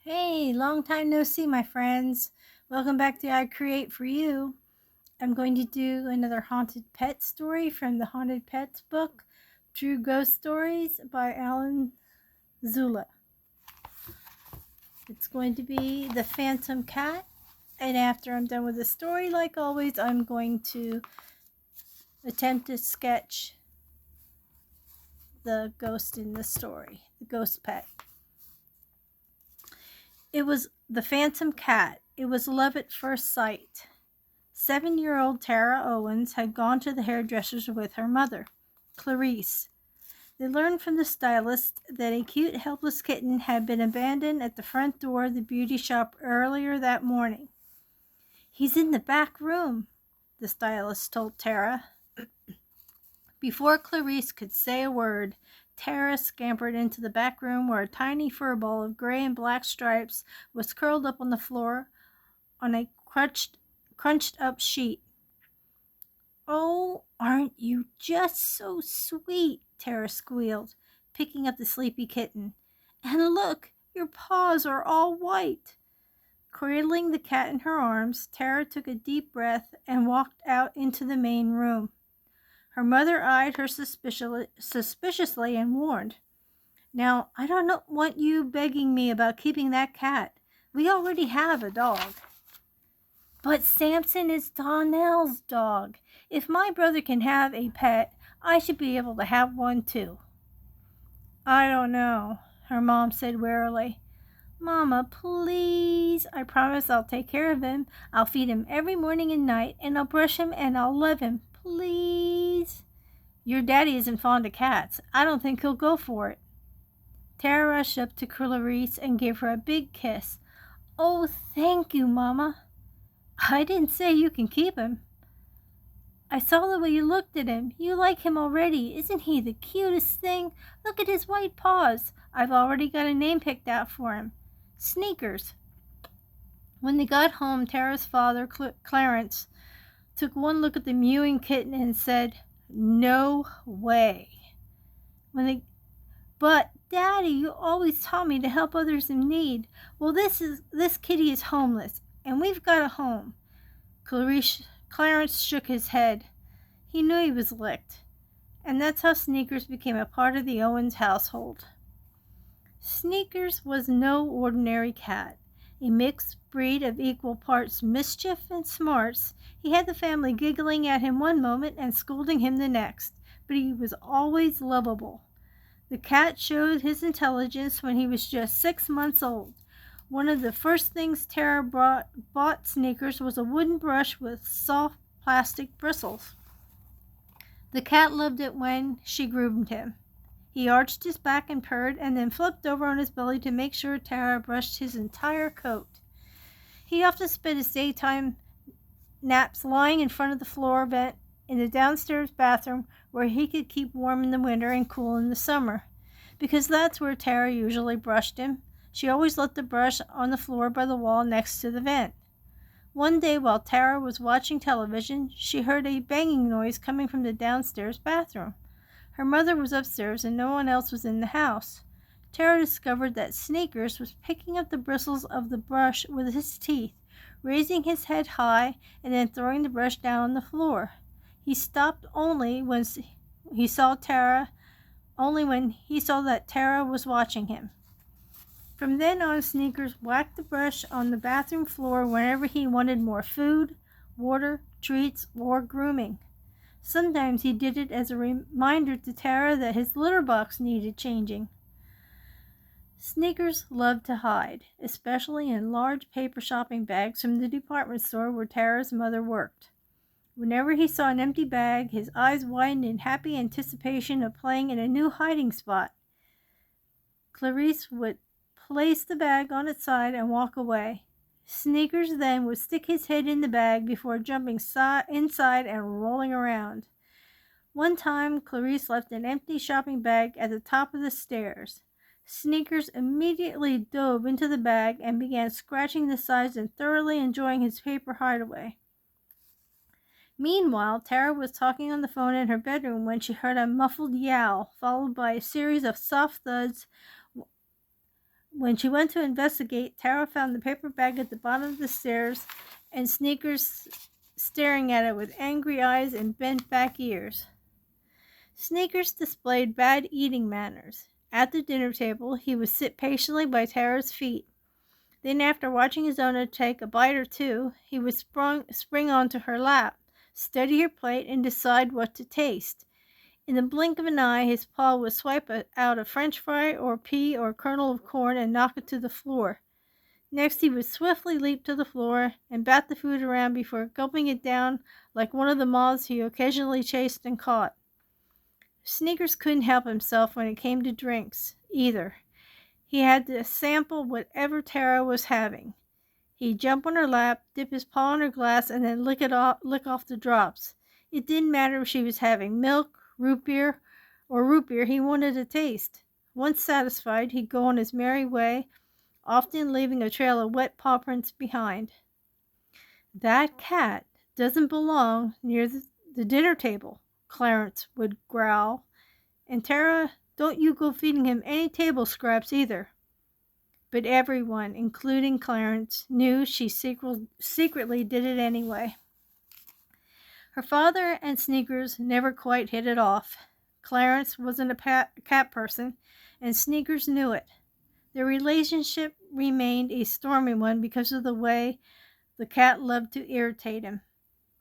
Hey, long time no see, my friends. Welcome back to I Create for You. I'm going to do another haunted pet story from the Haunted Pets book, True Ghost Stories by Alan Zula. It's going to be The Phantom Cat, and after I'm done with the story, like always, I'm going to attempt to sketch the ghost in the story, the ghost pet. It was The Phantom Cat. It was love at first sight. 7-year-old Tara Owens had gone to the hairdresser's with her mother, Clarice. They learned from the stylist that a cute, helpless kitten had been abandoned at the front door of the beauty shop earlier that morning. "He's in the back room," the stylist told Tara. Before Clarice could say a word, Tara scampered into the back room where a tiny fur ball of gray and black stripes was curled up on the floor on a crunched up sheet. "Oh, aren't you just so sweet?" Tara squealed, picking up the sleepy kitten. "And look, your paws are all white." Cradling the cat in her arms, Tara took a deep breath and walked out into the main room. Her mother eyed her suspiciously and warned, "Now, I don't want you begging me about keeping that cat. We already have a dog." "But Samson is Donnell's dog. If my brother can have a pet, I should be able to have one too." "I don't know," her mom said wearily. "Mama, please. I promise I'll take care of him. I'll feed him every morning and night, and I'll brush him and I'll love him. Please." "Your daddy isn't fond of cats. I don't think he'll go for it." Tara rushed up to Clarice and gave her a big kiss. "Oh, thank you, Mama." "I didn't say you can keep him." "I saw the way you looked at him. You like him already. Isn't he the cutest thing? Look at his white paws. I've already got a name picked out for him. Sneakers." When they got home, Tara's father, Clarence, took one look at the mewing kitten and said, "No way." "But, Daddy, you always taught me to help others in need." "Well, this kitty is homeless, and we've got a home." Clarence shook his head. He knew he was licked. And that's how Sneakers became a part of the Owens household. Sneakers was no ordinary cat. A mixed breed of equal parts mischief and smarts. He had the family giggling at him one moment and scolding him the next, but he was always lovable. The cat showed his intelligence when he was just 6 months old. One of the first things Tara bought Sneakers was a wooden brush with soft plastic bristles. The cat loved it when she groomed him. He arched his back and purred, and then flipped over on his belly to make sure Tara brushed his entire coat. He often spent his daytime naps lying in front of the floor vent in the downstairs bathroom, where he could keep warm in the winter and cool in the summer, because that's where Tara usually brushed him. She always left the brush on the floor by the wall next to the vent. One day, while Tara was watching television, she heard a banging noise coming from the downstairs bathroom. Her mother was upstairs and no one else was in the house. Tara discovered that Sneakers was picking up the bristles of the brush with his teeth, raising his head high and then throwing the brush down on the floor. He stopped only when he saw that Tara was watching him. From then on, Sneakers whacked the brush on the bathroom floor whenever he wanted more food, water, treats, or grooming. Sometimes he did it as a reminder to Tara that his litter box needed changing. Sneakers loved to hide, especially in large paper shopping bags from the department store where Tara's mother worked. Whenever he saw an empty bag, his eyes widened in happy anticipation of playing in a new hiding spot. Clarice would place the bag on its side and walk away. Sneakers then would stick his head in the bag before jumping inside and rolling around. One time, Clarice left an empty shopping bag at the top of the stairs. Sneakers immediately dove into the bag and began scratching the sides and thoroughly enjoying his paper hideaway. Meanwhile, Tara was talking on the phone in her bedroom when she heard a muffled yowl, followed by a series of soft thuds When she went to investigate, Tara found the paper bag at the bottom of the stairs and Sneakers staring at it with angry eyes and bent back ears. Sneakers displayed bad eating manners. At the dinner table, he would sit patiently by Tara's feet. Then, after watching his owner take a bite or two, he would spring onto her lap, study her plate, and decide what to taste. In the blink of an eye, his paw would swipe out a French fry or pea or kernel of corn and knock it to the floor. Next, he would swiftly leap to the floor and bat the food around before gulping it down like one of the moths he occasionally chased and caught. Sneakers couldn't help himself when it came to drinks, either. He had to sample whatever Tara was having. He'd jump on her lap, dip his paw in her glass, and then lick off the drops. It didn't matter if she was having milk, root beer, he wanted a taste. Once satisfied, he'd go on his merry way, often leaving a trail of wet paw prints behind. "That cat doesn't belong near the dinner table," Clarence would growl. "And Tara, don't you go feeding him any table scraps either." But everyone, including Clarence, knew she secretly did it anyway. Her father and Sneakers never quite hit it off. Clarence wasn't a cat person, and Sneakers knew it. Their relationship remained a stormy one because of the way the cat loved to irritate him.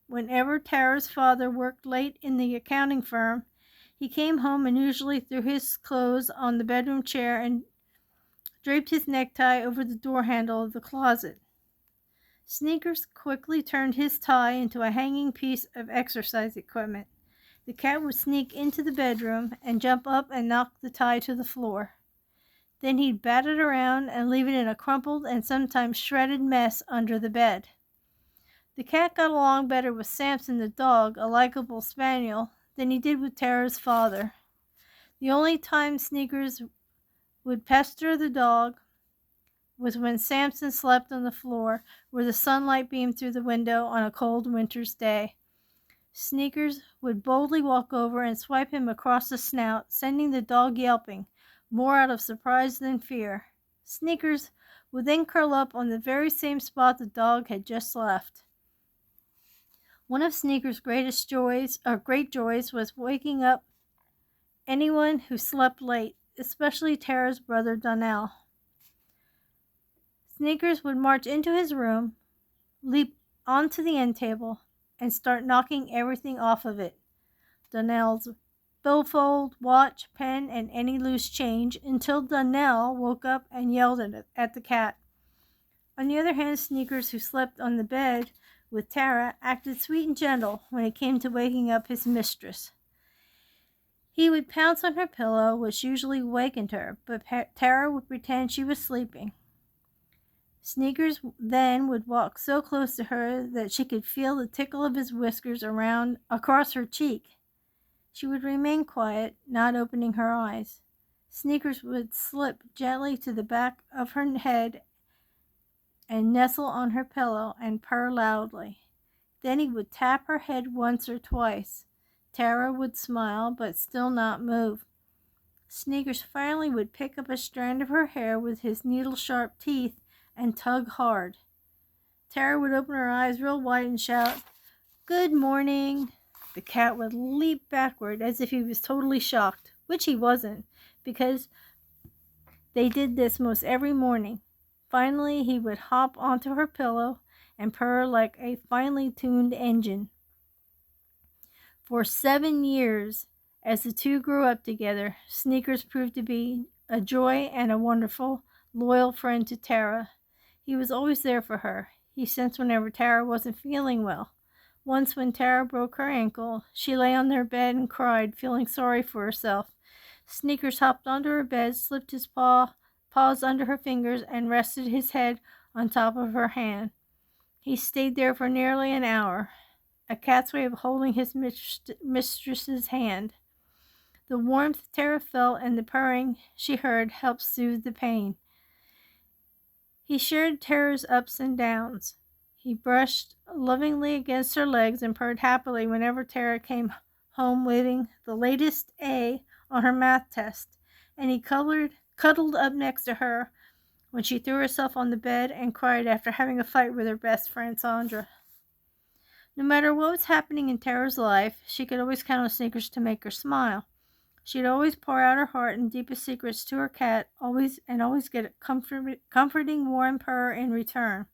Whenever Tara's father worked late in the accounting firm, he came home and usually threw his clothes on the bedroom chair and draped his necktie over the door handle of the closet. Sneakers quickly turned his tie into a hanging piece of exercise equipment. The cat would sneak into the bedroom and jump up and knock the tie to the floor. Then he'd bat it around and leave it in a crumpled and sometimes shredded mess under the bed. The cat got along better with Samson the dog, a likable spaniel, than he did with Tara's father. The only time Sneakers would pester the dog was when Samson slept on the floor where the sunlight beamed through the window on a cold winter's day. Sneakers would boldly walk over and swipe him across the snout, sending the dog yelping, more out of surprise than fear. Sneakers would then curl up on the very same spot the dog had just left. One of Sneakers' great joys was waking up anyone who slept late, especially Tara's brother Donnell. Sneakers would march into his room, leap onto the end table, and start knocking everything off of it. Donnell's billfold, watch, pen, and any loose change, until Donnell woke up and yelled at the cat. On the other hand, Sneakers, who slept on the bed with Tara, acted sweet and gentle when it came to waking up his mistress. He would pounce on her pillow, which usually wakened her, but Tara would pretend she was sleeping. Sneakers then would walk so close to her that she could feel the tickle of his whiskers across her cheek. She would remain quiet, not opening her eyes. Sneakers would slip gently to the back of her head and nestle on her pillow and purr loudly. Then he would tap her head once or twice. Tara would smile, but still not move. Sneakers finally would pick up a strand of her hair with his needle-sharp teeth and tug hard. Tara would open her eyes real wide and shout, "Good morning." The cat would leap backward as if he was totally shocked, which he wasn't, because they did this most every morning. Finally, he would hop onto her pillow and purr like a finely tuned engine. For 7 years, as the two grew up together, Sneakers proved to be a joy and a wonderful, loyal friend to Tara. He was always there for her. He sensed whenever Tara wasn't feeling well. Once when Tara broke her ankle, she lay on their bed and cried, feeling sorry for herself. Sneakers hopped onto her bed, slipped his paws under her fingers, and rested his head on top of her hand. He stayed there for nearly an hour, a cat's way of holding his mistress's hand. The warmth Tara felt and the purring she heard helped soothe the pain. He shared Tara's ups and downs. He brushed lovingly against her legs and purred happily whenever Tara came home waving the latest A on her math test, and he cuddled up next to her when she threw herself on the bed and cried after having a fight with her best friend Sandra. No matter what was happening in Tara's life, she could always count on Sneakers to make her smile. She'd always pour out her heart and deepest secrets to her cat, always get a comforting, warm purr in return.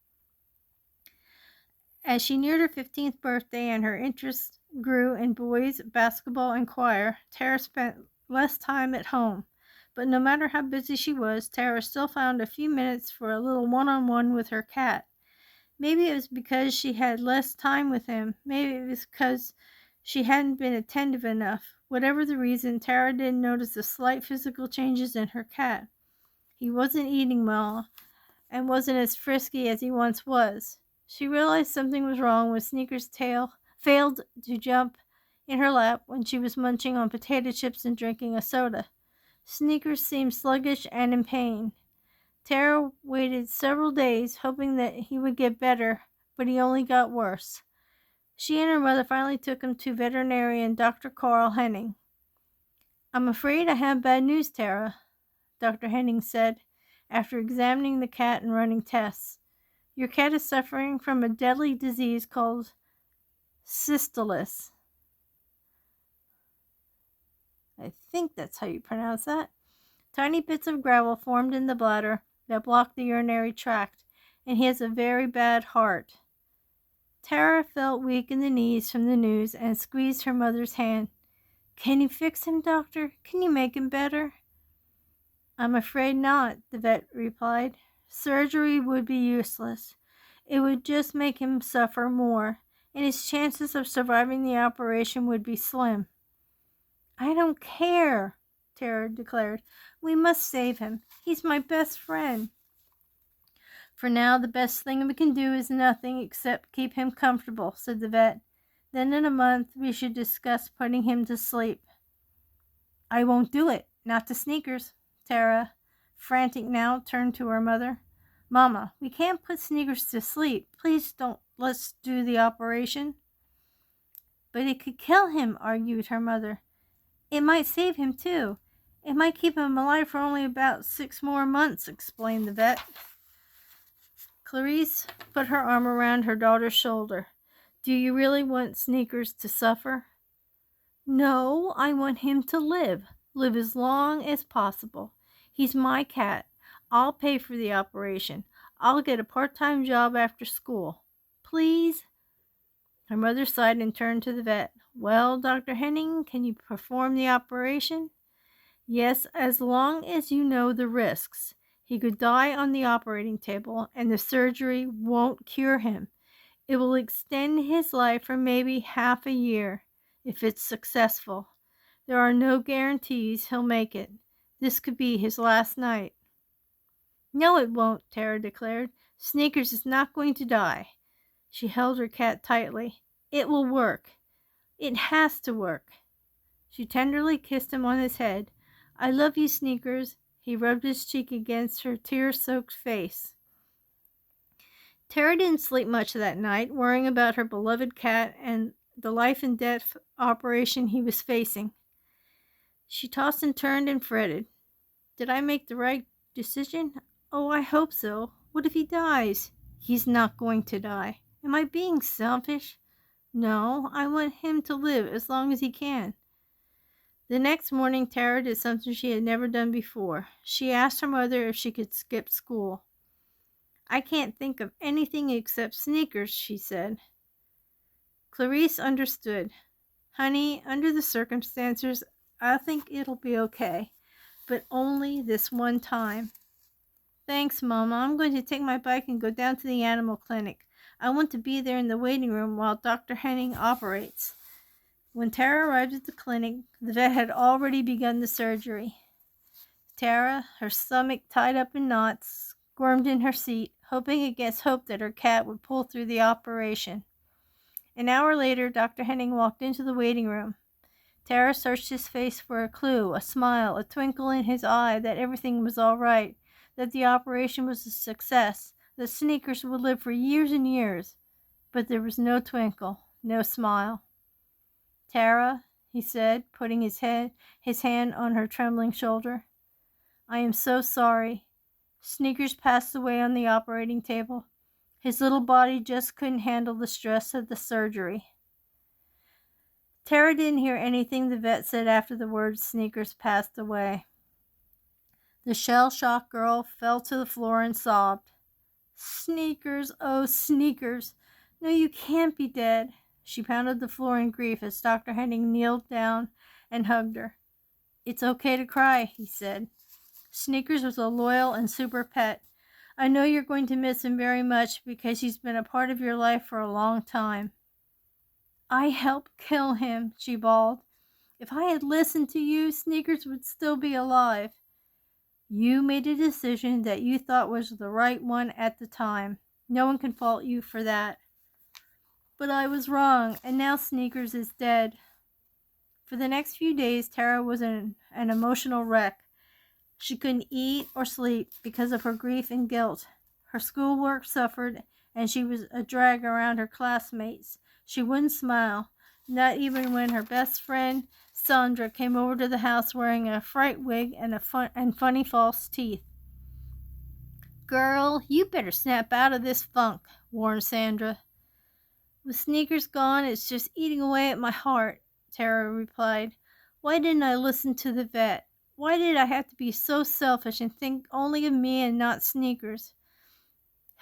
As she neared her 15th birthday and her interest grew in boys, basketball, and choir, Tara spent less time at home. But no matter how busy she was, Tara still found a few minutes for a little one-on-one with her cat. Maybe it was because she had less time with him. Maybe it was because she hadn't been attentive enough. Whatever the reason, Tara didn't notice the slight physical changes in her cat. He wasn't eating well and wasn't as frisky as he once was. She realized something was wrong when Sneaker's tail failed to jump in her lap when she was munching on potato chips and drinking a soda. Sneakers seemed sluggish and in pain. Tara waited several days, hoping that he would get better, but he only got worse. She and her mother finally took him to veterinarian Dr. Carl Henning. "I'm afraid I have bad news, Tara," Dr. Henning said, after examining the cat and running tests. "Your cat is suffering from a deadly disease called cystitis." I think that's how you pronounce that. Tiny bits of gravel formed in the bladder that block the urinary tract, and he has a very bad heart. Tara felt weak in the knees from the news and squeezed her mother's hand. "Can you fix him, doctor? Can you make him better?" "I'm afraid not," the vet replied. "Surgery would be useless. It would just make him suffer more, and his chances of surviving the operation would be slim." "I don't care," Tara declared. "We must save him. He's my best friend." "For now, the best thing we can do is nothing except keep him comfortable," said the vet. "Then in a month we should discuss putting him to sleep." "I won't do it. Not to Sneakers." Tara, frantic now, turned to her mother. "Mama, we can't put Sneakers to sleep. Please don't let's do the operation." "But it could kill him," argued her mother. "It might save him, too. It might keep him alive for only about 6 more months," explained the vet. Clarice put her arm around her daughter's shoulder. "Do you really want Sneakers to suffer?" "No, I want him to live as long as possible. He's my cat. I'll pay for the operation. I'll get a part-time job after school. Please?" Her mother sighed and turned to the vet. "Well, Dr. Henning, can you perform the operation?" "Yes, as long as you know the risks. He could die on the operating table, and the surgery won't cure him. It will extend his life for maybe half a year, if it's successful. There are no guarantees he'll make it. This could be his last night." "No, it won't," Tara declared. "Sneakers is not going to die." She held her cat tightly. "It will work. It has to work." She tenderly kissed him on his head. "I love you, Sneakers." He rubbed his cheek against her tear-soaked face. Tara didn't sleep much that night, worrying about her beloved cat and the life-and-death operation he was facing. She tossed and turned and fretted. "Did I make the right decision? Oh, I hope so. What if he dies?" "He's not going to die." "Am I being selfish?" "No, I want him to live as long as he can." The next morning, Tara did something she had never done before. She asked her mother if she could skip school. "I can't think of anything except Sneakers," she said. Clarice understood. "Honey, under the circumstances, I think it'll be okay, but only this one time." "Thanks, Mama. I'm going to take my bike and go down to the animal clinic. I want to be there in the waiting room while Dr. Henning operates." When Tara arrived at the clinic, the vet had already begun the surgery. Tara, her stomach tied up in knots, squirmed in her seat, hoping against hope that her cat would pull through the operation. An hour later, Dr. Henning walked into the waiting room. Tara searched his face for a clue, a smile, a twinkle in his eye that everything was all right, that the operation was a success, that Sneakers would live for years and years. But there was no twinkle, no smile. "Tara," he said, putting his hand on her trembling shoulder, "I am so sorry. Sneakers passed away on the operating table. His little body just couldn't handle the stress of the surgery. Tara didn't hear anything the vet said after the words Sneakers passed away. The shell-shocked girl fell to the floor and sobbed. Sneakers, oh Sneakers, no, you can't be dead. She pounded the floor in grief as Dr. Henning kneeled down and hugged her. It's okay to cry, he said. Sneakers was a loyal and super pet. I know you're going to miss him very much because he's been a part of your life for a long time. I helped kill him, she bawled. If I had listened to you, Sneakers would still be alive. You made a decision that you thought was the right one at the time. No one can fault you for that. But I was wrong, and now Sneakers is dead. For the next few days, Tara was in an emotional wreck. She couldn't eat or sleep because of her grief and guilt. Her schoolwork suffered, and she was a drag around her classmates. She wouldn't smile, not even when her best friend, Sandra, came over to the house wearing a fright wig and funny false teeth. Girl, you better snap out of this funk, warned Sandra. With Sneakers gone, it's just eating away at my heart, Tara replied. Why didn't I listen to the vet? Why did I have to be so selfish and think only of me and not Sneakers?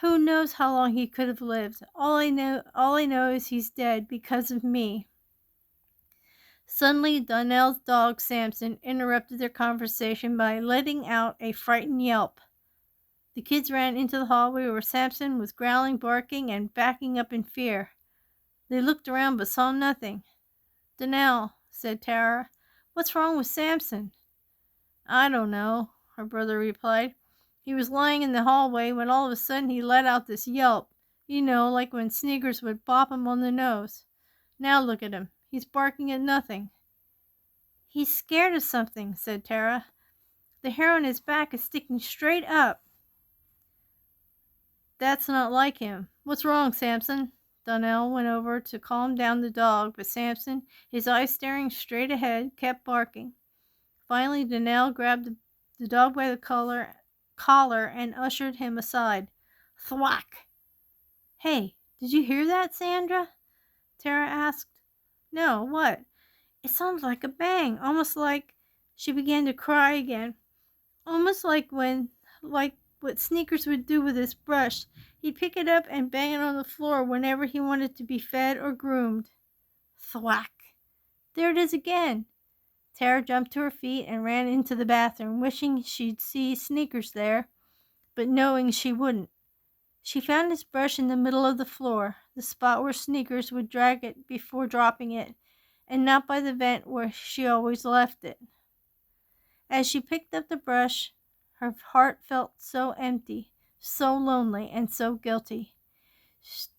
Who knows how long he could have lived? All I know is he's dead because of me. Suddenly, Donnell's dog, Samson, interrupted their conversation by letting out a frightened yelp. The kids ran into the hallway where Samson was growling, barking, and backing up in fear. They looked around but saw nothing. Donnell, said Tara, what's wrong with Samson? I don't know, her brother replied. He was lying in the hallway when all of a sudden he let out this yelp. You know, like when Sneakers would bop him on the nose. Now look at him. He's barking at nothing. He's scared of something, said Tara. The hair on his back is sticking straight up. That's not like him. What's wrong, Samson? Donnell went over to calm down the dog, but Samson, his eyes staring straight ahead, kept barking. Finally, Donnell grabbed the dog by the collar and ushered him aside. Thwack! Hey, did you hear that, Sandra? Tara asked. No, what? It sounded like a bang, almost like... She began to cry again. Almost like what Sneakers would do with his brush. He'd pick it up and bang it on the floor whenever he wanted to be fed or groomed. Thwack! There it is again. Tara jumped to her feet and ran into the bathroom, wishing she'd see Sneakers there, but knowing she wouldn't. She found his brush in the middle of the floor, the spot where Sneakers would drag it before dropping it, and not by the vent where she always left it. As she picked up the brush, her heart felt so empty, so lonely, and so guilty.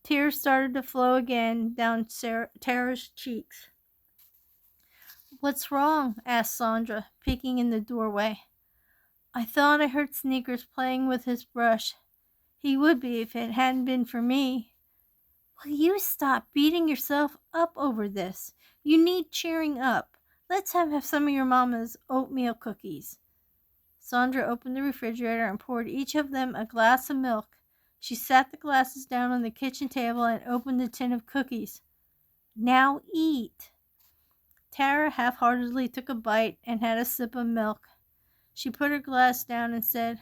Tears started to flow again down Tara's cheeks. What's wrong? Asked Sandra, peeking in the doorway. I thought I heard Sneakers playing with his brush. He would be if it hadn't been for me. Will you stop beating yourself up over this? You need cheering up. Let's have some of your mama's oatmeal cookies. Sandra opened the refrigerator and poured each of them a glass of milk. She sat the glasses down on the kitchen table and opened the tin of cookies. Now eat. Tara half-heartedly took a bite and had a sip of milk. She put her glass down and said,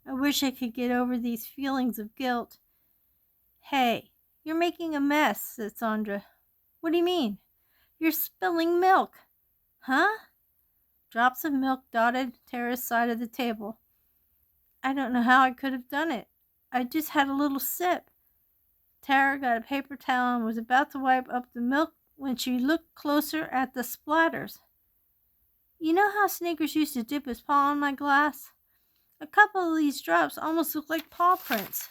I wish I could get over these feelings of guilt. Hey, you're making a mess, said Sandra. What do you mean? You're spilling milk. Huh? Drops of milk dotted Tara's side of the table. I don't know how I could have done it. I just had a little sip. Tara got a paper towel and was about to wipe up the milk when she looked closer at the splatters. You know how Sneakers used to dip his paw in my glass? A couple of these drops almost look like paw prints.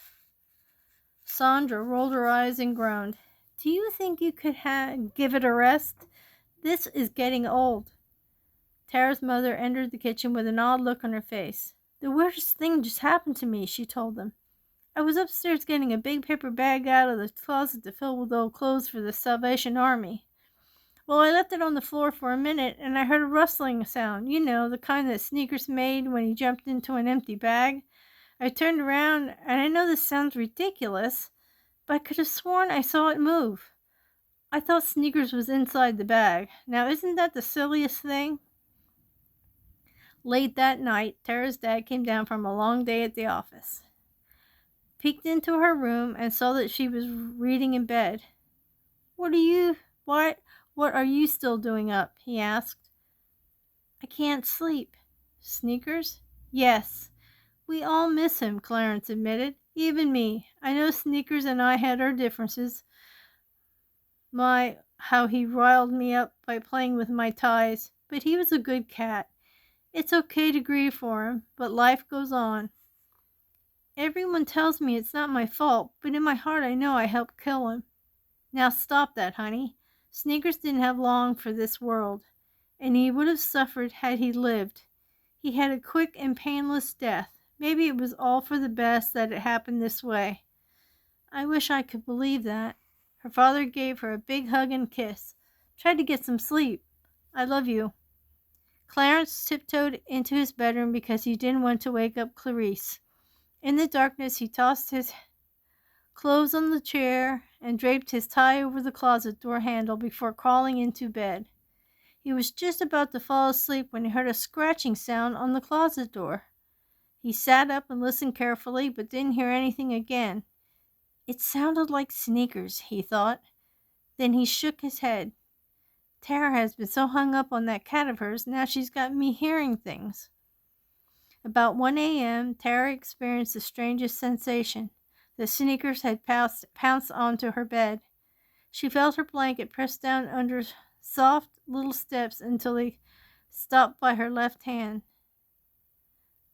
Sandra rolled her eyes and groaned. Do you think you could give it a rest? This is getting old. Tara's mother entered the kitchen with an odd look on her face. The weirdest thing just happened to me, she told them. I was upstairs getting a big paper bag out of the closet to fill with old clothes for the Salvation Army. Well, I left it on the floor for a minute, and I heard a rustling sound. You know, the kind that Sneakers made when he jumped into an empty bag. I turned around, and I know this sounds ridiculous, but I could have sworn I saw it move. I thought Sneakers was inside the bag. Now, isn't that the silliest thing? Late that night, Tara's dad came down from a long day at the office, peeked into her room, and saw that she was reading in bed. What are you still doing up? He asked. I can't sleep. Sneakers? Yes. We all miss him, Clarence admitted. Even me. I know Sneakers and I had our differences. How he riled me up by playing with my ties. But he was a good cat. It's okay to grieve for him, but life goes on. Everyone tells me it's not my fault, but in my heart I know I helped kill him. Now stop that, honey. Sneakers didn't have long for this world, and he would have suffered had he lived. He had a quick and painless death. Maybe it was all for the best that it happened this way. I wish I could believe that. Her father gave her a big hug and kiss. Try to get some sleep. I love you. Clarence tiptoed into his bedroom because he didn't want to wake up Clarice. In the darkness, he tossed his clothes on the chair and draped his tie over the closet door handle before crawling into bed. He was just about to fall asleep when he heard a scratching sound on the closet door. He sat up and listened carefully, but didn't hear anything again. It sounded like Sneakers, he thought. Then he shook his head. Tara has been so hung up on that cat of hers, now she's got me hearing things. About 1 a.m., Tara experienced the strangest sensation. The Sneakers had pounced onto her bed. She felt her blanket pressed down under soft little steps until they stopped by her left hand.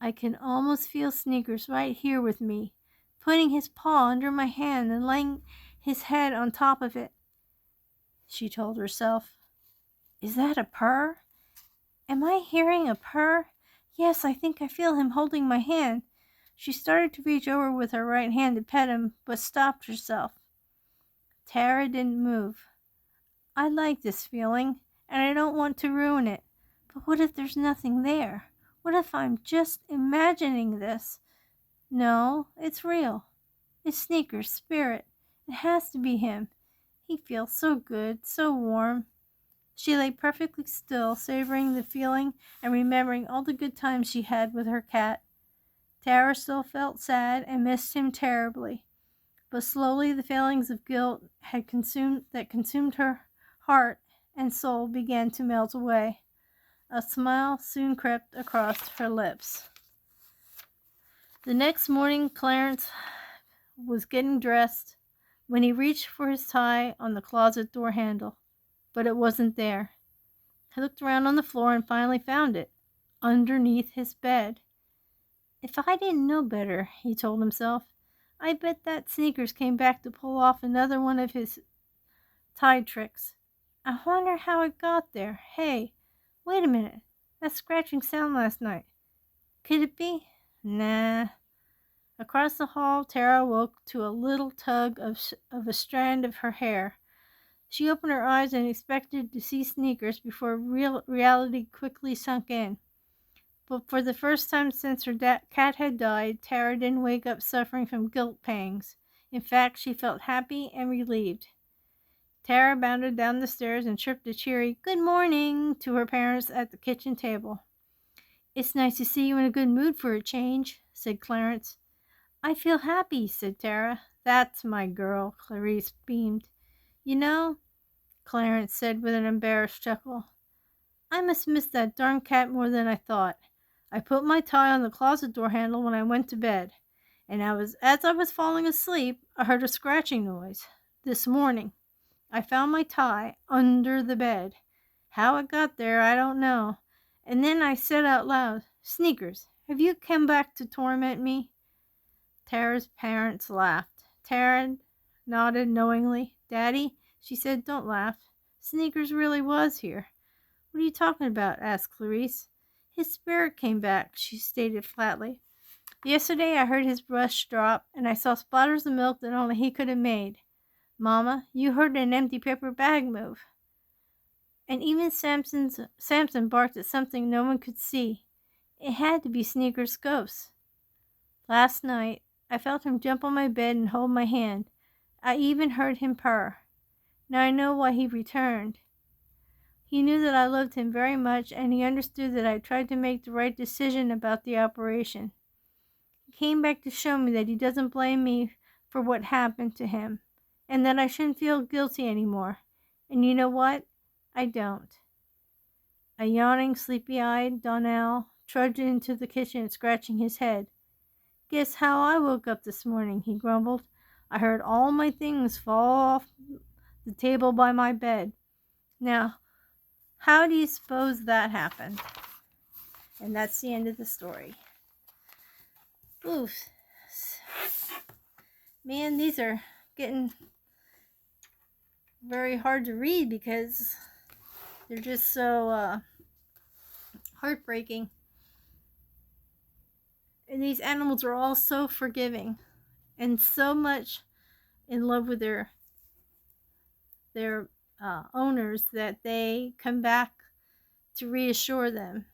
I can almost feel Sneakers right here with me, putting his paw under my hand and laying his head on top of it, she told herself. Is that a purr? Am I hearing a purr? Yes, I think I feel him holding my hand. She started to reach over with her right hand to pet him, but stopped herself. Tara didn't move. I like this feeling, and I don't want to ruin it. But what if there's nothing there? What if I'm just imagining this? No, it's real. It's Sneaker's spirit. It has to be him. He feels so good, so warm. She lay perfectly still, savoring the feeling and remembering all the good times she had with her cat. Tara still felt sad and missed him terribly, but slowly the feelings of guilt that consumed her heart and soul began to melt away. A smile soon crept across her lips. The next morning, Clarence was getting dressed when he reached for his tie on the closet door handle, but it wasn't there. He looked around on the floor and finally found it, underneath his bed. If I didn't know better, he told himself, I bet that Sneakers came back to pull off another one of his tie tricks. I wonder how it got there. Hey, wait a minute. That scratching sound last night. Could it be? Nah. Across the hall, Tara woke to a little tug of a strand of her hair. She opened her eyes and expected to see Sneakers before reality quickly sunk in. But for the first time since her cat had died, Tara didn't wake up suffering from guilt pangs. In fact, she felt happy and relieved. Tara bounded down the stairs and chirped a cheery "Good morning" to her parents at the kitchen table. It's nice to see you in a good mood for a change, said Clarence. I feel happy, said Tara. That's my girl, Clarice beamed. You know, Clarence said with an embarrassed chuckle, I must miss that darn cat more than I thought. I put my tie on the closet door handle when I went to bed, and as I was falling asleep, I heard a scratching noise. This morning, I found my tie under the bed. How it got there, I don't know. And then I said out loud, Sneakers, have you come back to torment me? Tara's parents laughed. Tara nodded knowingly. Daddy, she said, don't laugh. Sneakers really was here. What are you talking about? Asked Clarice. His spirit came back, she stated flatly. Yesterday I heard his brush drop, and I saw splatters of milk that only he could have made. Mama, you heard an empty paper bag move. And even Samson barked at something no one could see. It had to be Sneaker's ghost. Last night, I felt him jump on my bed and hold my hand. I even heard him purr. Now I know why he returned. He knew that I loved him very much, and he understood that I tried to make the right decision about the operation. He came back to show me that he doesn't blame me for what happened to him, and that I shouldn't feel guilty anymore. And you know what? I don't. A yawning, sleepy-eyed Donnell trudged into the kitchen, scratching his head. Guess how I woke up this morning, he grumbled. I heard all my things fall off the table by my bed. Now, how do you suppose that happened? And that's the end of the story. Oof. Man, these are getting very hard to read because they're just so heartbreaking. And these animals are all so forgiving and so much in love with their owners that they come back to reassure them.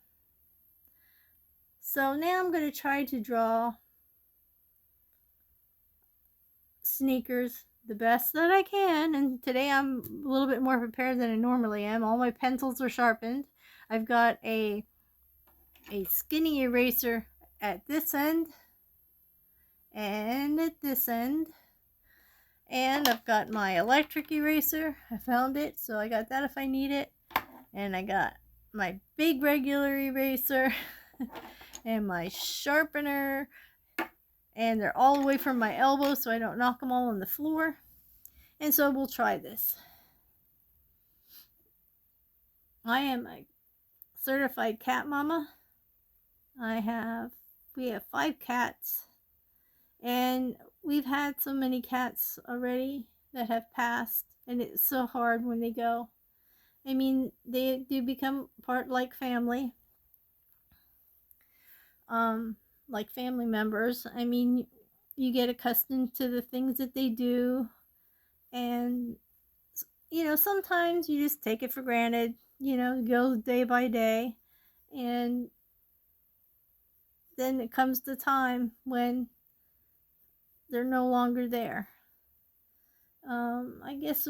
So now I'm going to try to draw Sneakers the best that I can, and today I'm a little bit more prepared than I normally am. All my pencils are sharpened. I've got a skinny eraser at this end and at this end, and I've got my electric eraser. I found it, so I got that if I need it. And I got my big regular eraser and my sharpener, and they're all the way from my elbow so I don't knock them all on the floor. And so we'll try this. I am a certified cat mama. We have 5 cats, and we've had so many cats already that have passed, and it's so hard when they go. I mean, they do become part like family. Like family members. I mean, you get accustomed to the things that they do, and sometimes you just take it for granted, go day by day, and then it comes the time when they're no longer there. I guess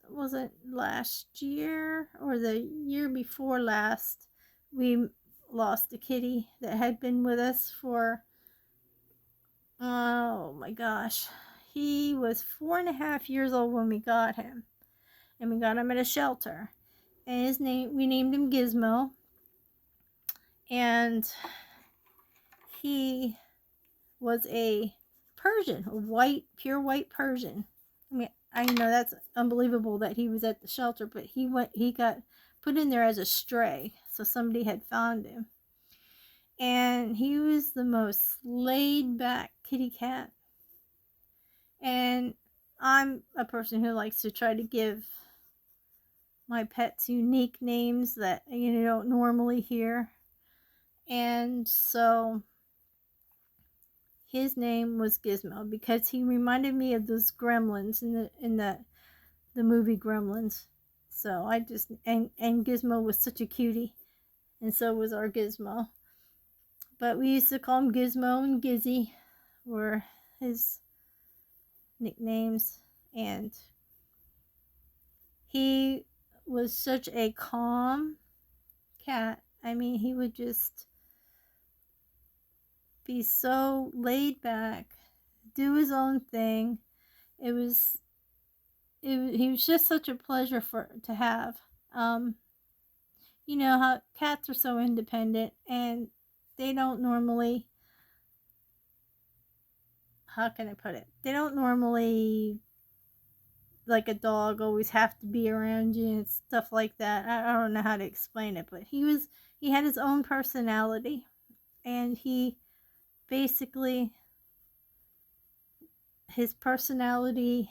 wasn't last year or the year before last, we lost a kitty that had been with us for, oh my gosh, he was 4.5 years old when we got him, and we got him at a shelter, and we named him Gizmo, and he was a Persian, pure white Persian. I mean, I know that's unbelievable that he was at the shelter, but he got put in there as a stray, so somebody had found him. And he was the most laid back kitty cat. And I'm a person who likes to try to give my pets unique names that you don't normally hear. And so his name was Gizmo because he reminded me of those gremlins in the movie Gremlins. So and Gizmo was such a cutie, and so was our Gizmo. But we used to call him Gizmo, and Gizzy were his nicknames, and he was such a calm cat. I mean, he would just be so laid back, do his own thing. He was just such a pleasure to have. You know how cats are so independent, and they don't normally, how can I put it? They don't normally, like a dog, always have to be around you and stuff like that. I don't know how to explain it, but he had his own personality, and he basically, his personality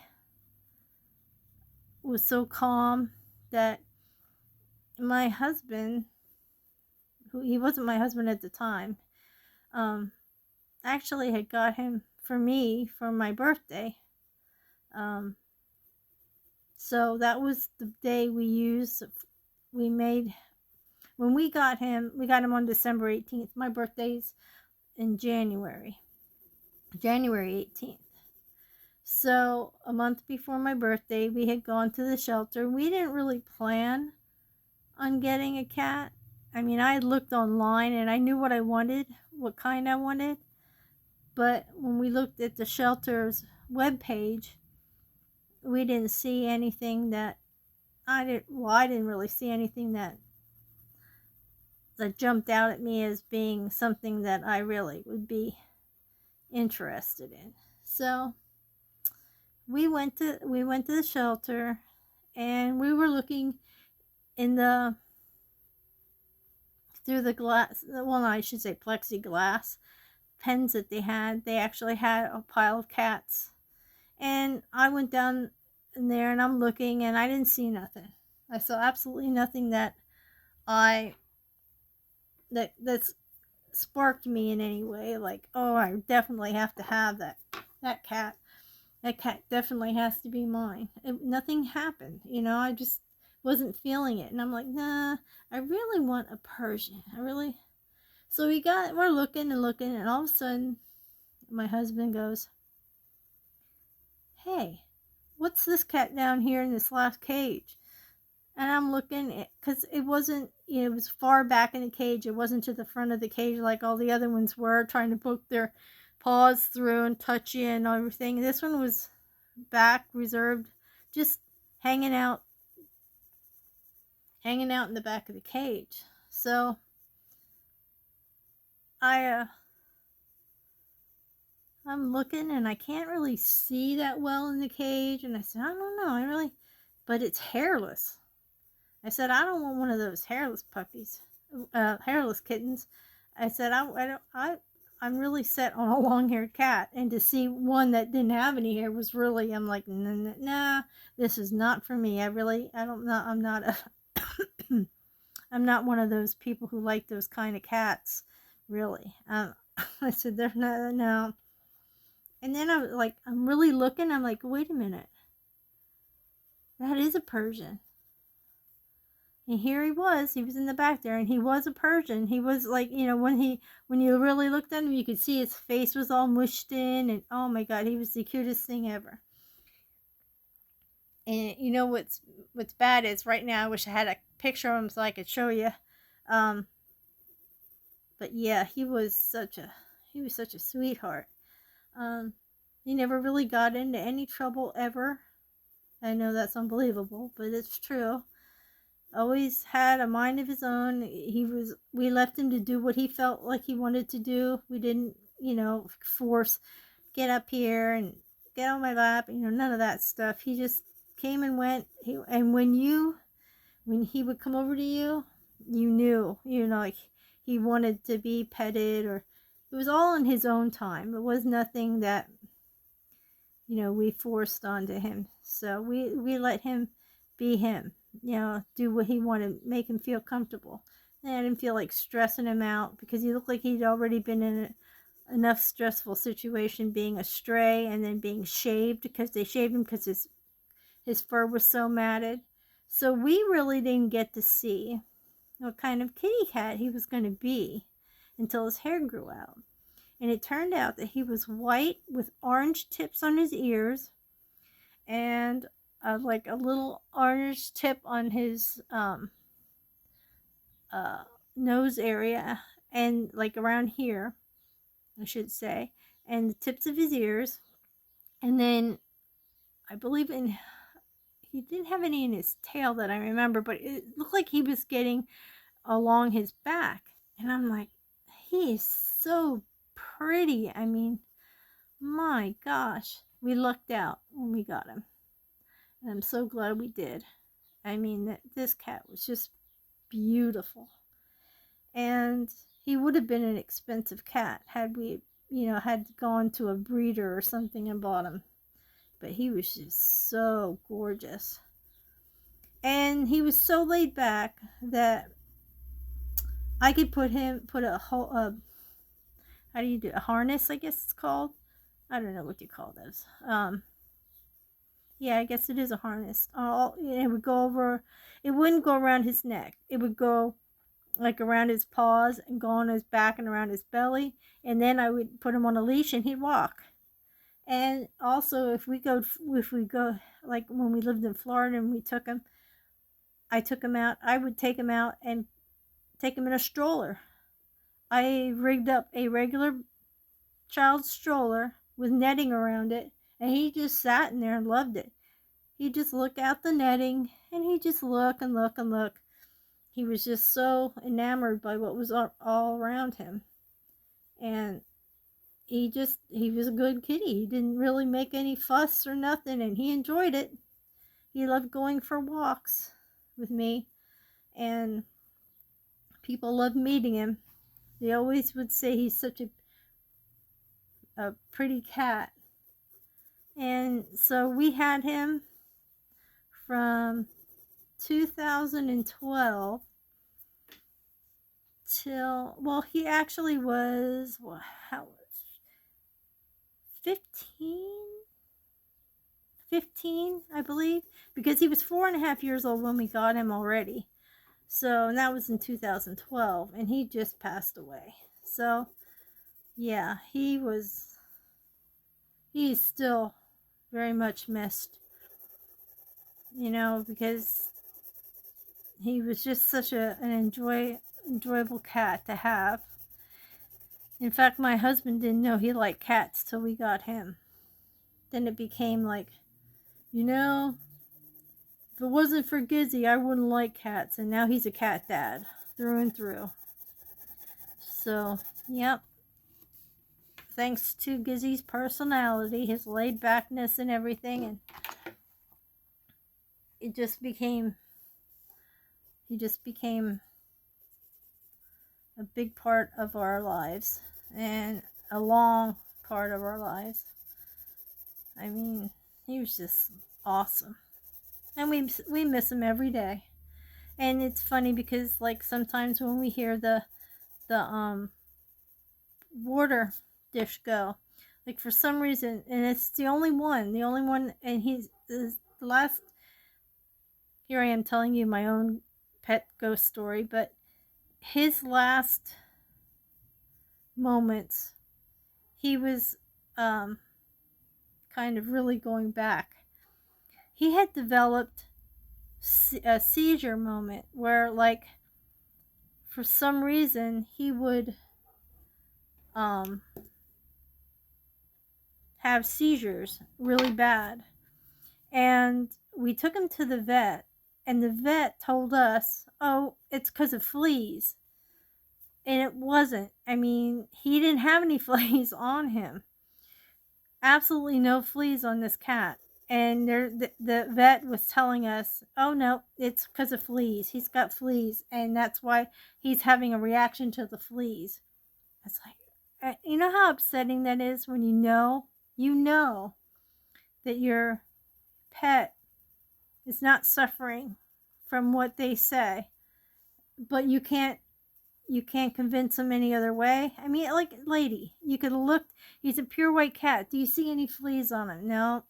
was so calm that my husband, he wasn't my husband at the time, actually had got him for me for my birthday. So that was the day when we got him on December 18th. My birthday's in January. January 18th. So a month before my birthday, we had gone to the shelter. We didn't really plan on getting a cat. I mean, I had looked online and I knew what I wanted, what kind I wanted. But when we looked at the shelter's webpage, we didn't see anything that I didn't really see anything that jumped out at me as being something that I really would be interested in. So we went to the shelter, and we were looking in the through the glass, well, I should say plexiglass pens that they had. They actually had a pile of cats, and I went down in there and I'm looking, and I didn't see nothing. I saw absolutely nothing I that's sparked me in any way, like, oh, I definitely have to have that cat. That cat definitely has to be mine. Nothing happened, I just wasn't feeling it, and I'm like, nah, I really want a Persian. I really. So we're looking and looking, and all of a sudden, my husband goes, "Hey, what's this cat down here in this last cage?" And I'm looking, because it wasn't, it was far back in the cage. It wasn't to the front of the cage like all the other ones were, trying to poke their paws through and touch you and everything. This one was back, reserved, just hanging out in the back of the cage. So I'm looking, and I can't really see that well in the cage, and I said, I don't know, but it's hairless. I said, I don't want one of those hairless puppies, hairless kittens. I said, I'm really set on a long-haired cat, and to see one that didn't have any hair was really, I'm like, nah, this is not for me. I'm not I'm not one of those people who like those kind of cats, really. I said, they're not, no. And then I'm really looking. I'm like, wait a minute, that is a Persian. And here he was in the back there, and he was a Persian. He was like, when you really looked at him, you could see his face was all mushed in, and oh my God, he was the cutest thing ever. And what's bad is right now I wish I had a picture of him so I could show you. But yeah, he was such a sweetheart. He never really got into any trouble ever. I know that's unbelievable, but it's true. Always had a mind of his own. We left him to do what he felt like he wanted to do. We didn't, force, get up here and get on my lap, none of that stuff. He just came and went. And when he would come over to you, you knew, like he wanted to be petted, or it was all in his own time. It was nothing that, we forced onto him. So we let him be him, do what he wanted, make him feel comfortable. And I didn't feel like stressing him out, because he looked like he'd already been in enough stressful situation, being a stray and then being shaved, because they shaved him because his fur was so matted. So we really didn't get to see what kind of kitty cat he was going to be until his hair grew out. And it turned out that he was white with orange tips on his ears, and like a little orange tip on his nose area, and like around here, I should say, and the tips of his ears. And then I believe he didn't have any in his tail that I remember, but it looked like he was getting along his back. And I'm like, he is so pretty. I mean, my gosh, we lucked out when we got him. And I'm so glad we did. I mean, this cat was just beautiful. And he would have been an expensive cat had we, had gone to a breeder or something and bought him. But he was just so gorgeous. And he was so laid back that I could put a whole, how do you do a harness, I guess it's called. I don't know what you call those. Yeah, I guess it is a harness. It would go over, it wouldn't go around his neck. It would go like around his paws and go on his back and around his belly. And then I would put him on a leash and he'd walk. And also, if we go, like when we lived in Florida and we took him, I took him out. I would take him out and take him in a stroller. I rigged up a regular child stroller with netting around it, and he just sat in there and loved it. He'd just look out the netting, and he'd just look and look and look. He was just so enamored by what was all around him. And he was a good kitty. He didn't really make any fuss or nothing, and he enjoyed it. He loved going for walks with me, and people loved meeting him. They always would say he's such a pretty cat. And so we had him from 2012 till, well, he actually was, how was 15, I believe, because he was 4.5 years old when we got him already. So, and that was in 2012, and he just passed away. So, yeah, he's still very much missed, because he was just such an enjoyable cat to have. In fact, my husband didn't know he liked cats till we got him. Then it became like, if it wasn't for Gizzy, I wouldn't like cats. And now he's a cat dad, through and through. So, yep. Thanks to Gizzy's personality, his laid backness and everything, and he just became a big part of our lives, and a long part of our lives. I mean, he was just awesome. And we miss him every day. And it's funny because, like, sometimes when we hear the water dish go, like, for some reason, and it's the only one, and he's the last. Here I am telling you my own pet ghost story, but his last moments, he was kind of really going back. He had developed a seizure moment where, like, for some reason, he would have seizures really bad. And we took him to the vet, and the vet told us, oh, it's because of fleas. And it wasn't. I mean, he didn't have any fleas on him. Absolutely no fleas on this cat. And the vet was telling us, oh no, it's because of fleas. He's got fleas, and that's why he's having a reaction to the fleas. It's like, you know how upsetting that is when you know that your pet is not suffering from what they say, but you can't convince them any other way. I mean, like, lady, you could look. He's a pure white cat. Do you see any fleas on him? No.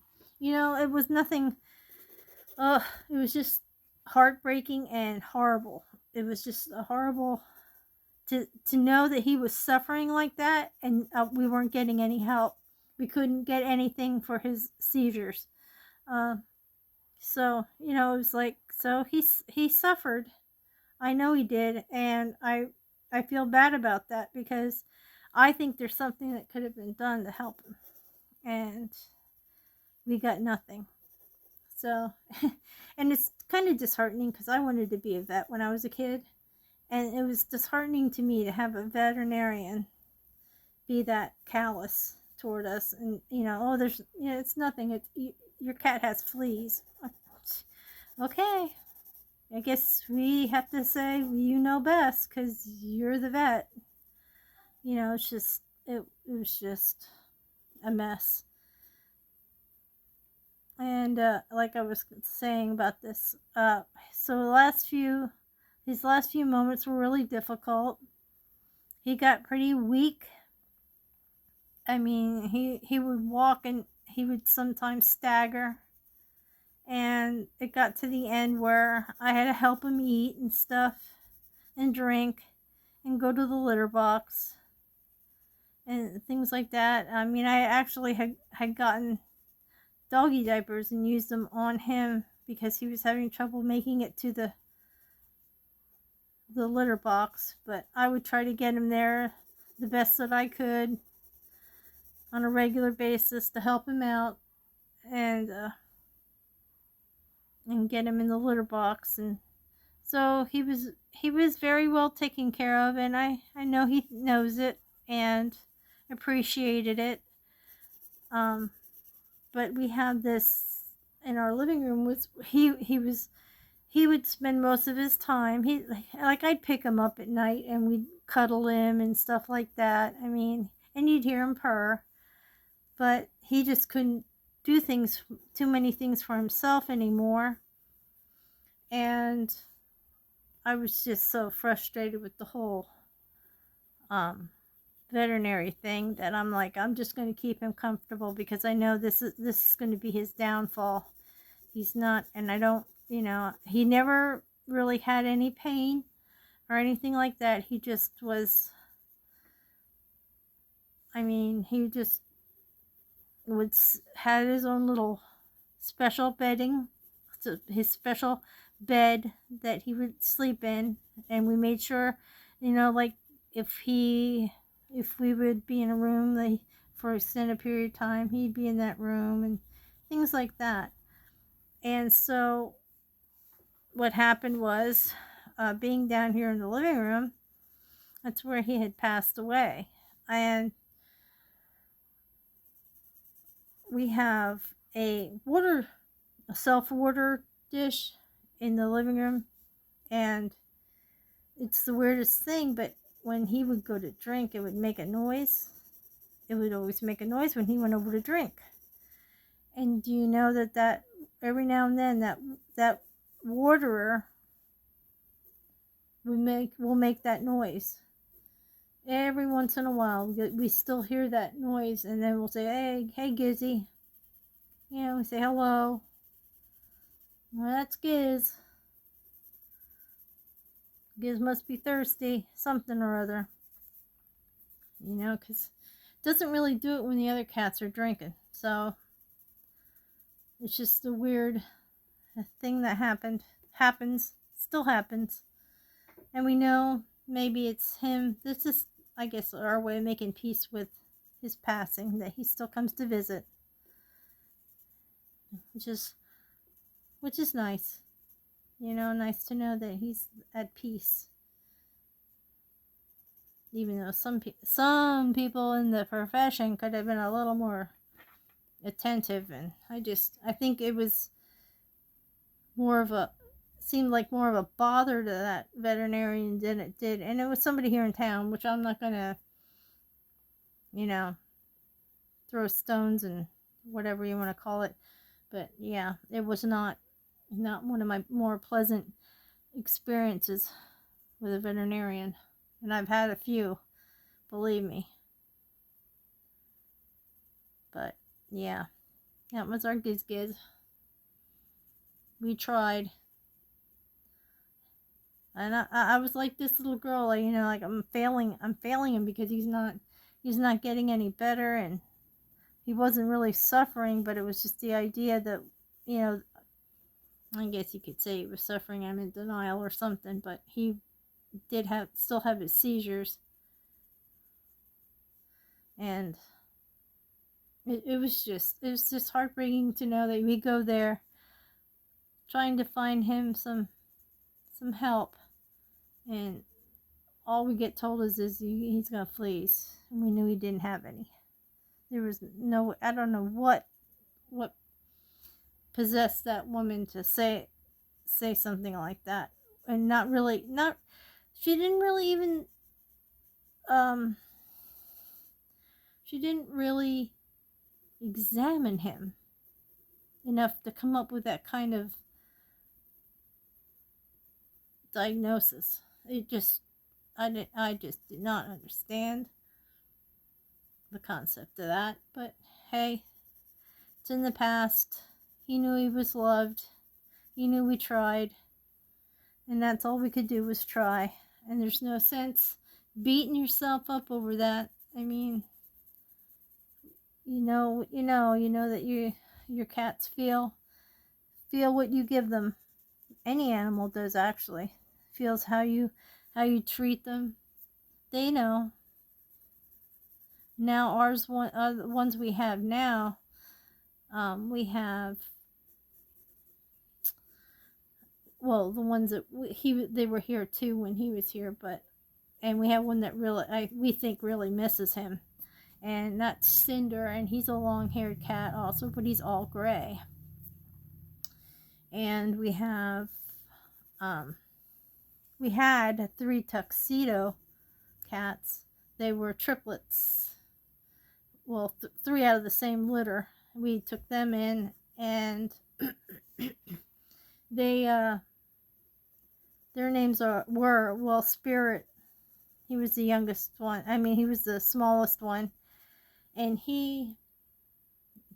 It was nothing. It was just heartbreaking and horrible. It was just a horrible to know that he was suffering like that, and we weren't getting any help. We couldn't get anything for his seizures. So it was like, so he suffered. I know he did, and I feel bad about that because I think there's something that could have been done to help him, and we got nothing. So, and it's kind of disheartening because I wanted to be a vet when I was a kid, and it was disheartening to me to have a veterinarian be that callous toward us, and oh, there's it's nothing. Your cat has fleas. Okay, I guess we have to say you know best because you're the vet. It's just it was just a mess. And like I was saying about this, so these last few moments were really difficult. He got pretty weak. I mean, he would walk and he would sometimes stagger. And it got to the end where I had to help him eat and stuff and drink and go to the litter box. and things like that. I mean, I actually had gotten doggy diapers and used them on him because he was having trouble making it to the litter box. But I would try to get him there the best that I could on a regular basis to help him out and get him in the litter box. And so he was very well taken care of, and I know he knows it and appreciated it. But we had this in our living room. Was he would spend most of his time, he like I'd pick him up at night and we'd cuddle him and stuff like that. I mean, and you'd hear him purr, but he just couldn't do too many things for himself anymore. And I was just so frustrated with the whole veterinary thing that I'm like, I'm just going to keep him comfortable because I know this is going to be his downfall. He's not, and I don't, he never really had any pain or anything like that. He just was, I mean, he just had his own little special bedding, so his special bed that he would sleep in, and we made sure, like if we would be in a room for an extended period of time, he'd be in that room and things like that. And so what happened was, being down here in the living room, that's where he had passed away. And we have a self-water dish in the living room, and it's the weirdest thing, but when he would go to drink, it would make a noise. It would always make a noise when he went over to drink. And do you know that every now and then that waterer will make that noise? Every once in a while, we still hear that noise, and then we'll say, hey, Gizzy. We say hello. Well, that's Giz. Giz must be thirsty, something or other. Because it doesn't really do it when the other cats are drinking. So it's just a weird thing that happens, still happens. And we know maybe it's him. This is, I guess, our way of making peace with his passing, that he still comes to visit. Which is nice. Nice to know that he's at peace. Even though some people in the profession could have been a little more attentive, and I think it was seemed like more of a bother to that veterinarian than it did. And it was somebody here in town, which I'm not gonna, throw stones and whatever you want to call it. But yeah, it was not one of my more pleasant experiences with a veterinarian. And I've had a few, believe me. But yeah, that was our Giz. We tried. And I was like this little girl, like I'm failing him because he's not getting any better, and he wasn't really suffering, but it was just the idea that, I guess you could say he was suffering. I'm in denial or something, but he did still have his seizures. And it was just heartbreaking to know that we go there trying to find him some help, and all we get told is he's got fleas, and we knew he didn't have any. There was no, I don't know what possessed that woman to say something like that, and she didn't really even she didn't really examine him enough to come up with that kind of diagnosis. I just did not understand the concept of that. But hey, it's in the past. He knew he was loved. He knew we tried. And that's all we could do was try. And there's no sense beating yourself up over that. I mean, you know that your cats feel what you give them. Any animal does, actually. Feels how you treat them. They know. Now the ones we have now, we have, well, the ones that they were here too when he was here, and we have one that we think really misses him, and that's Cinder, and he's a long-haired cat also, but he's all gray. And we have, we had 3 tuxedo cats. They were triplets. Well, 3 out of the same litter. We took them in, and they their names were, well, Spirit. He was the youngest one. I mean, he was the smallest one, and he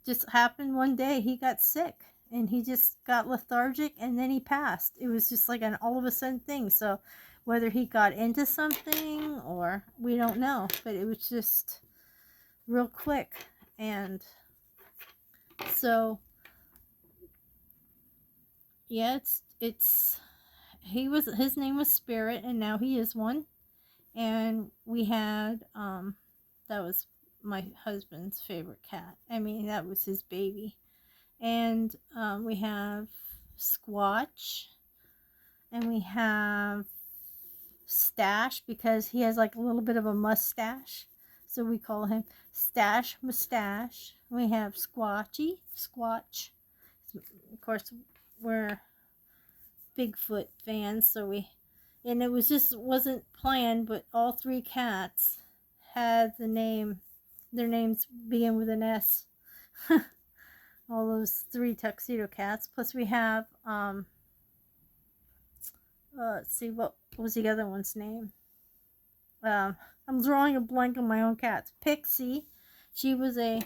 just happened one day, he got sick, and he just got lethargic, and then he passed. It was just like an all of a sudden thing. So whether he got into something or, we don't know, but it was just real quick. And so, yeah, his name was Spirit, and now he is one. And we had, that was my husband's favorite cat. I mean, that was his baby. And we have Squatch, and we have Stash, because he has like a little bit of a mustache, so we call him Stash Mustache. We have Squatch. Of course, we're Bigfoot fans, so and it wasn't planned, but all 3 cats had their names begin with an S. All those 3 tuxedo cats. Plus we have, let's see, what was the other one's name? I'm drawing a blank on my own cats. Pixie. She was a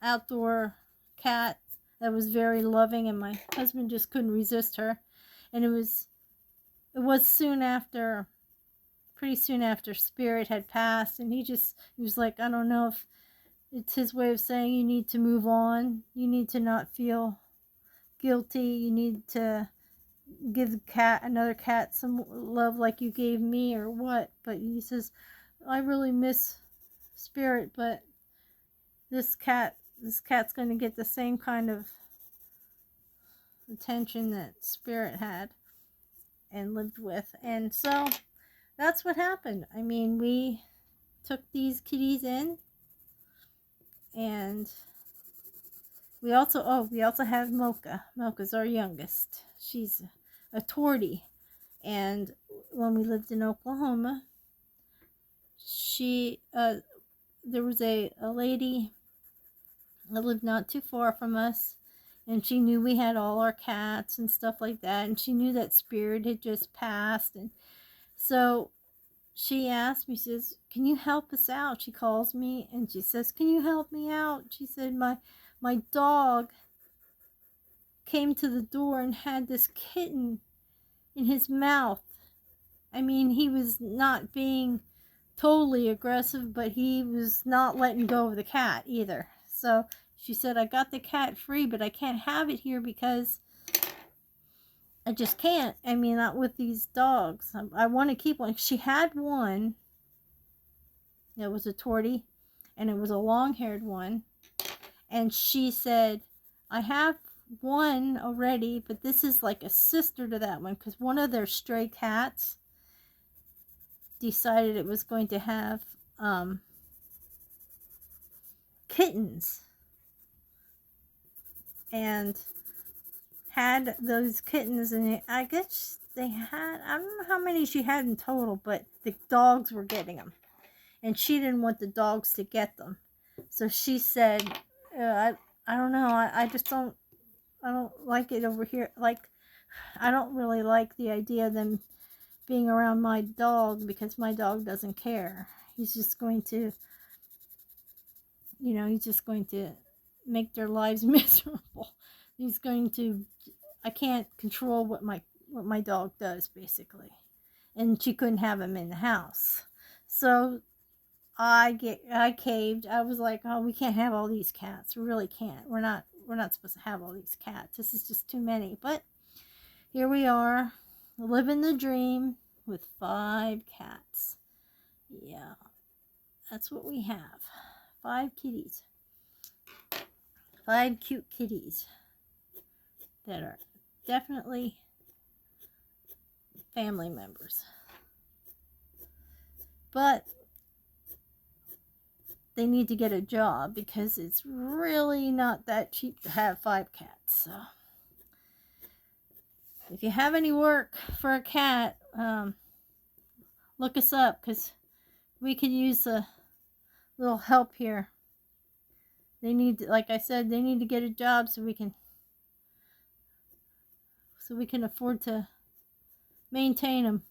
outdoor cat that was very loving, and my husband just couldn't resist her. And it was pretty soon after Spirit had passed, and he was like, I don't know if it's his way of saying, you need to move on. You need to not feel guilty. You need to give another cat some love like you gave me, or what. But he says, I really miss Spirit, but this cat's going to get the same kind of attention that Spirit had and lived with. And so that's what happened. I mean, we took these kitties in, and we also have Mocha. Mocha's our youngest. She's a tortie. And when we lived in Oklahoma, there was a lady that lived not too far from us, and she knew we had all our cats and stuff like that, and she knew that Spirit had just passed, and so she asked me, she says, can you help us out? She calls me and she says, can you help me out? She said, my dog came to the door and had this kitten in his mouth. I mean, he was not being totally aggressive, but he was not letting go of the cat either. So she said, I got the cat free, but I can't have it here because I just can't. I mean, not with these dogs. I want to keep one. She had one. It was a tortie, and it was a long-haired one. And she said, I have one already, but this is like a sister to that one, because one of their stray cats decided it was going to have kittens, and had those kittens, and I guess they had, I don't know how many she had in total, but the dogs were getting them, and she didn't want the dogs to get them. So she said, I don't know, I don't like it over here. Like, I don't really like the idea of them being around my dog, because my dog doesn't care. He's just going to, make their lives miserable. He's going to, I can't control what my dog does, basically. And she couldn't have him in the house. So I caved. I was like, oh, we can't have all these cats. We really can't. We're not supposed to have all these cats. This is just too many. But here we are, living the dream with 5 cats. Yeah, that's what we have. 5 kitties. 5 cute kitties that are definitely family members. But they need to get a job because it's really not that cheap to have 5 cats. So if you have any work for a cat, look us up because we could use a little help here. They need, like I said, they need to get a job so we can afford to maintain them.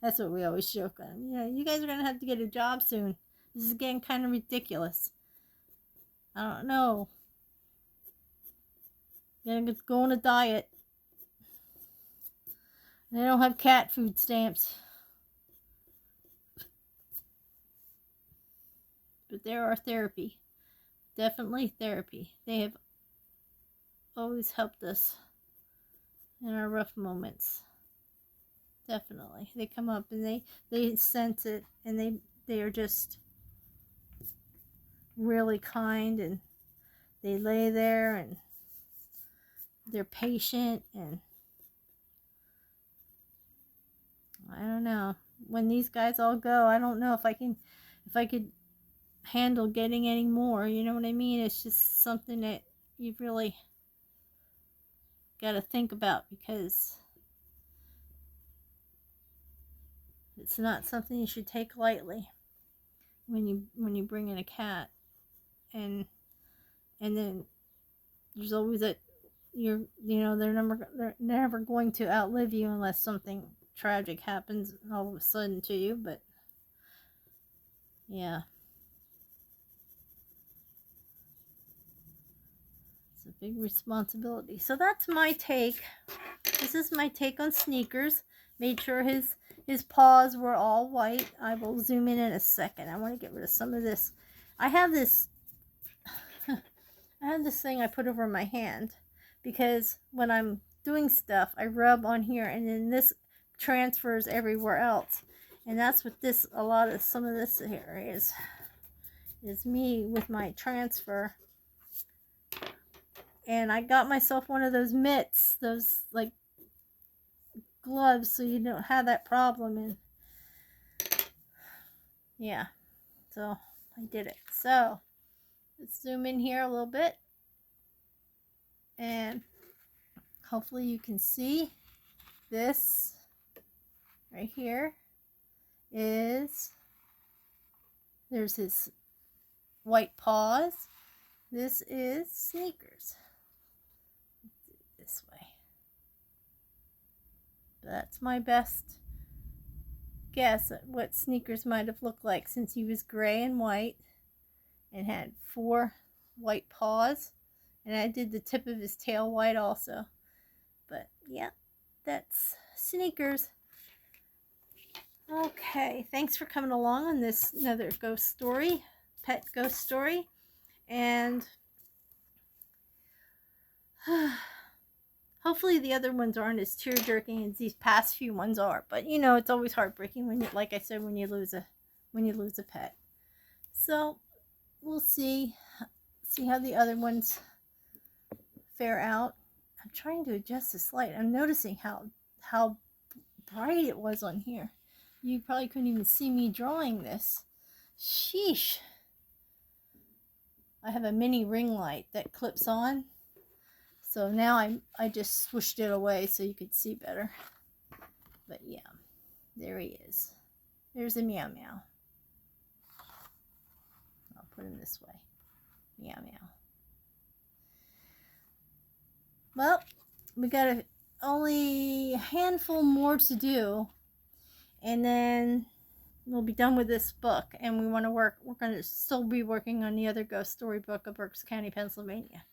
That's what we always joke on. Yeah, you guys are gonna have to get a job soon. This is getting kind of ridiculous. I don't know. You're gonna go on a diet. They don't have cat food stamps. But there are therapy. Definitely therapy. They have always helped us in our rough moments. Definitely. They come up and they sense it, and they are just really kind, and they lay there and they're patient, and I don't know. When these guys all go, I don't know if I could handle getting any more, you know what I mean? It's just something that you've really got to think about because it's not something you should take lightly when you bring in a cat, and then there's always they're never going to outlive you unless something tragic happens all of a sudden to you. But yeah, it's a big responsibility. So that's my take. This is my take on Sneakers. Made sure his paws were all white. I will zoom in a second. I want to get rid of some of this. I have this thing I put over my hand because when I'm doing stuff, I rub on here, and then this transfers everywhere else. And that's what some of this here is me with my transfer. And I got myself one of those mitts, those like gloves, so you don't have that problem. And yeah, so I did it. So let's zoom in here a little bit, and hopefully you can see this right here there's his white paws. This is Sneakers. This way. That's my best guess at what Sneakers might have looked like, since he was gray and white and had 4 white paws, and I did the tip of his tail white also. But yeah, that's Sneakers. Okay, thanks for coming along on this another ghost story, pet ghost story, and hopefully the other ones aren't as tear-jerking as these past few ones are. But you know, it's always heartbreaking when like I said, when you lose a pet. So we'll see how the other ones fare out. I'm trying to adjust this light. I'm noticing how bright it was on here. You probably couldn't even see me drawing this. Sheesh. I have a mini ring light that clips on. So now I just swooshed it away so you could see better. But yeah, there he is. There's a Meow Meow. I'll put him this way. Meow Meow. Well, we got only a handful more to do, and then we'll be done with this book. And we're going to still be working on the other ghost story book of Berks County, Pennsylvania.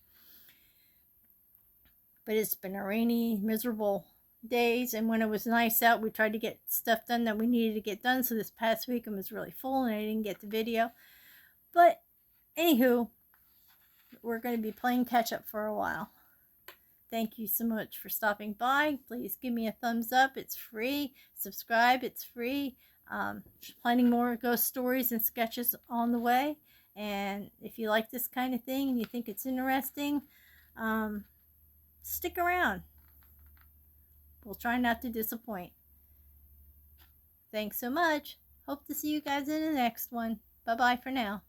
But it's been a rainy, miserable days, and when it was nice out, we tried to get stuff done that we needed to get done. So this past weekend was really full, and I didn't get the video. But anywho, we're going to be playing catch up for a while. Thank you so much for stopping by. Please give me a thumbs up. It's free. Subscribe. It's free. Plenty more ghost stories and sketches on the way. And if you like this kind of thing and you think it's interesting, stick around. We'll try not to disappoint. Thanks so much. Hope to see you guys in the next one. Bye-bye for now.